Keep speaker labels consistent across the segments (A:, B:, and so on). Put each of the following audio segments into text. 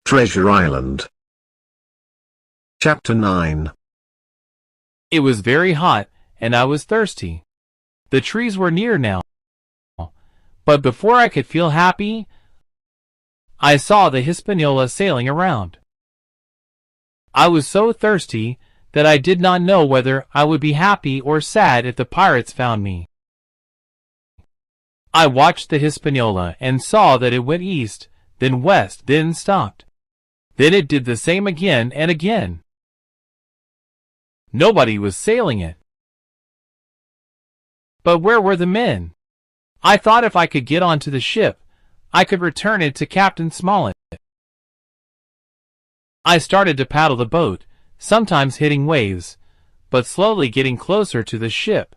A: Treasure Island. Chapter 9.
B: It was very hot, and I was thirsty. The trees were near now. But before I could feel happy, I saw the Hispaniola sailing around. I was so thirsty that I did not know whether I would be happy or sad if the pirates found me. I watched the Hispaniola and saw that it went east, then west, then stopped. Then it did the same again and again. Nobody was sailing it. But where were the men? I thought if I could get onto the ship, I could return it to Captain Smollett. I started to paddle the boat, sometimes hitting waves, but slowly getting closer to the ship.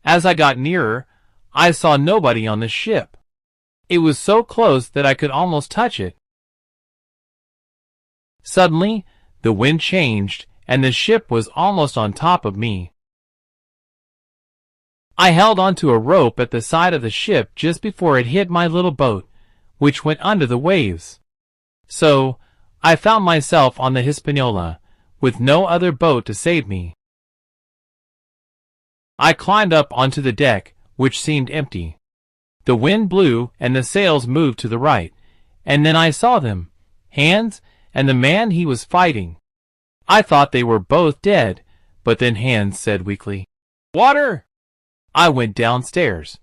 B: As I got nearer, I saw nobody on the ship. It was so close that I could almost touch it. Suddenly, the wind changed, and the ship was almost on top of me. I held onto a rope at the side of the ship just before it hit my little boat, which went under the waves. So, I found myself on the Hispaniola, with no other boat to save me. I climbed up onto the deck, which seemed empty. The wind blew and the sails moved to the right, and then I saw them, Hans and the man he was fighting. I thought they were both dead, but then Hans said weakly, "Water!" I went downstairs.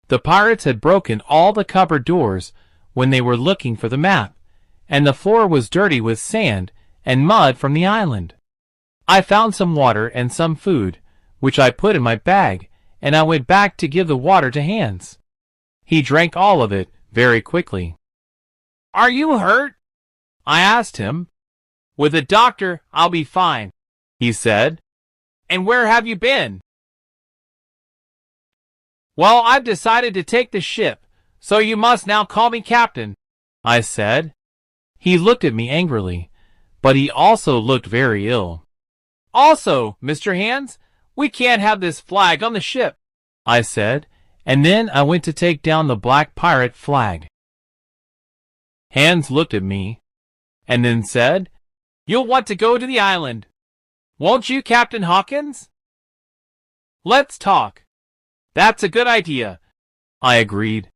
B: The pirates had broken all the cupboard doors when they were looking for the map, and the floor was dirty with sand and mud from the island. I found some water and some food, which I put in my bag, and I went back to give the water to Hans. He drank all of it very quickly. "Are you hurt?" I asked him. "With a doctor, I'll be fine," he said. "And where have you been?" "Well, I've decided to take the ship, so you must now call me captain," I said. He looked at me angrily, but he also looked very ill. "Also, Mr. Hans, we can't have this flag on the ship," I said, and then I went to take down the black pirate flag. Hans looked at me, and then said, "You'll want to go to the island. Won't you, Captain Hawkins?" "Let's talk." "That's a good idea," I agreed.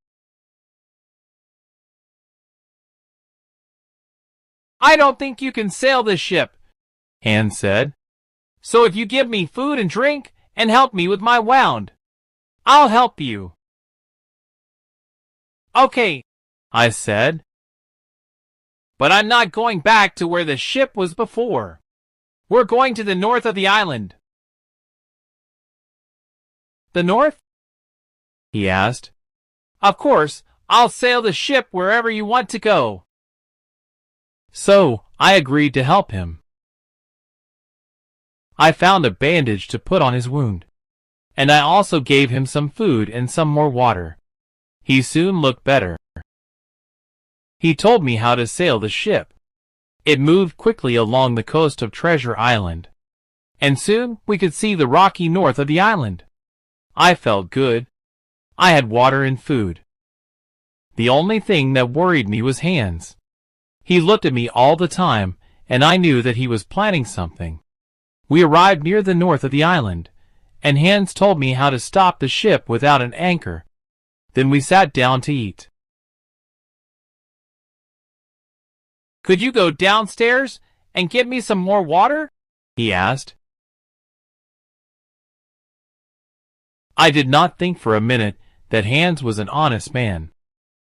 B: "I don't think you can sail this ship," Hans said. "So if you give me food and drink and help me with my wound, I'll help you." "Okay," I said. "But I'm not going back to where the ship was before. We're going to the north of the island." "The north?" he asked. "Of course, I'll sail the ship wherever you want to go." So, I agreed to help him. I found a bandage to put on his wound, and I also gave him some food and some more water. He soon looked better. He told me how to sail the ship. It moved quickly along the coast of Treasure Island, and soon we could see the rocky north of the island. I felt good. I had water and food. The only thing that worried me was Hans. He looked at me all the time, and I knew that he was planning something. We arrived near the north of the island, and Hans told me how to stop the ship without an anchor. Then we sat down to eat. "Could you go downstairs and get me some more water?" he asked. I did not think for a minute that Hans was an honest man.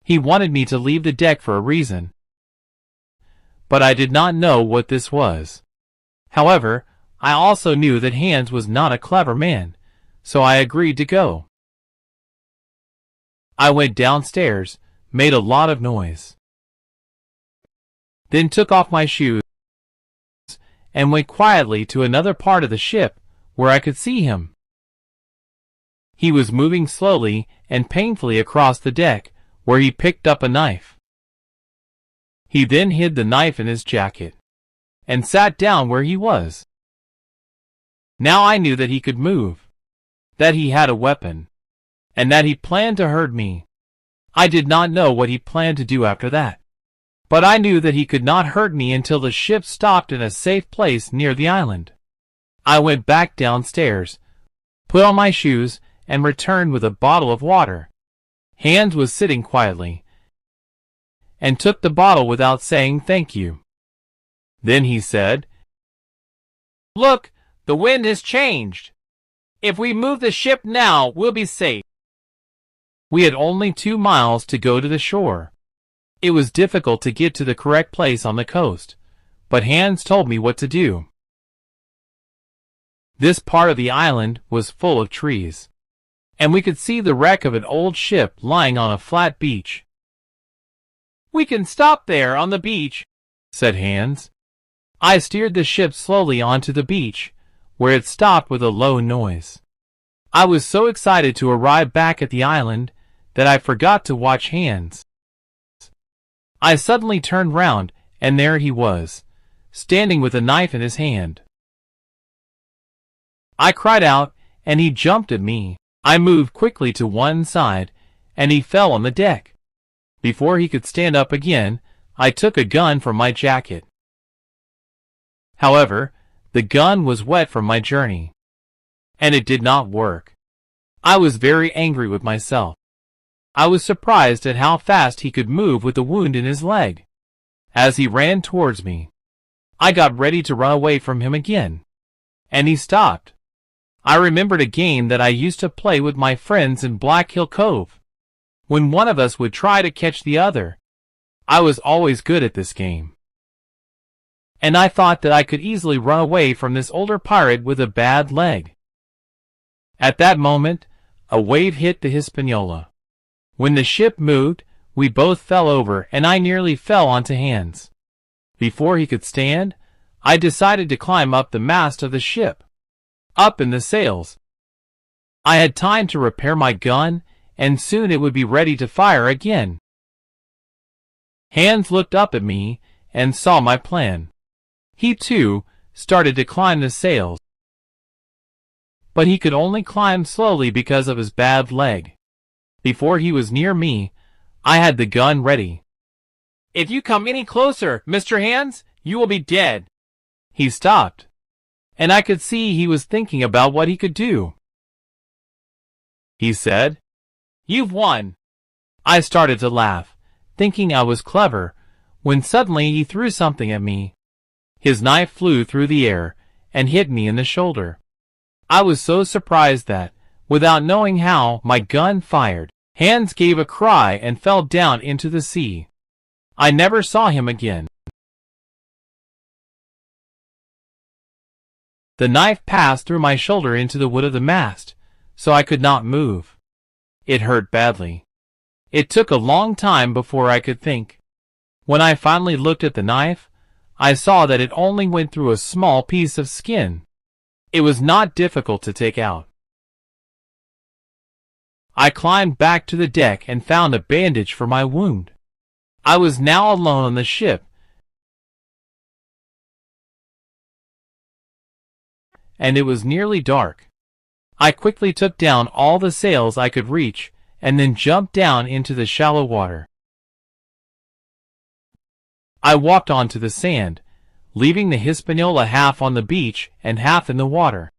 B: He wanted me to leave the deck for a reason, but I did not know what this was. However, I also knew that Hans was not a clever man, so I agreed to go. I went downstairs, made a lot of noise, then took off my shoes and went quietly to another part of the ship where I could see him. He was moving slowly and painfully across the deck, where he picked up a knife. He then hid the knife in his jacket and sat down where he was. Now I knew that he could move, that he had a weapon, and that he planned to hurt me. I did not know what he planned to do after that. but I knew that he could not hurt me until the ship stopped in a safe place near the island. I went back downstairs, put on my shoes, and returned with a bottle of water. Hans was sitting quietly, and took the bottle without saying thank you. Then he said, "Look, the wind has changed. If we move the ship now, we'll be safe." We had only 2 miles to go to the shore. It was difficult to get to the correct place on the coast, but Hans told me what to do. This part of the island was full of trees, and we could see the wreck of an old ship lying on a flat beach. "We can stop there on the beach," said Hans. I steered the ship slowly onto the beach, where it stopped with a low noise. I was so excited to arrive back at the island that I forgot to watch Hans. I suddenly turned round, and there he was, standing with a knife in his hand. I cried out, and he jumped at me. I moved quickly to one side, and he fell on the deck. Before he could stand up again, I took a gun from my jacket. However, the gun was wet from my journey, and it did not work. I was very angry with myself. I was surprised at how fast he could move with the wound in his leg. As he ran towards me, I got ready to run away from him again, and he stopped. I remembered a game that I used to play with my friends in Black Hill Cove. When one of us would try to catch the other, I was always good at this game, and I thought that I could easily run away from this older pirate with a bad leg. At that moment, a wave hit the Hispaniola. When the ship moved, we both fell over, and I nearly fell onto Hans. Before he could stand, I decided to climb up the mast of the ship, up in the sails. I had time to repair my gun, and soon it would be ready to fire again. Hans looked up at me and saw my plan. He, too, started to climb the sails, but he could only climb slowly because of his bad leg. Before he was near me, I had the gun ready. "If you come any closer, Mr. Hans, you will be dead." He stopped, and I could see he was thinking about what he could do. He said, "You've won." I started to laugh, thinking I was clever, when suddenly he threw something at me. His knife flew through the air and hit me in the shoulder. I was so surprised that, without knowing how, my gun fired. Hans gave a cry and fell down into the sea. I never saw him again. The knife passed through my shoulder into the wood of the mast, so I could not move. It hurt badly. It took a long time before I could think. When I finally looked at the knife, I saw that it only went through a small piece of skin. It was not difficult to take out. I climbed back to the deck and found a bandage for my wound. I was now alone on the ship, and it was nearly dark. I quickly took down all the sails I could reach, and then jumped down into the shallow water. I walked onto the sand, leaving the Hispaniola half on the beach and half in the water.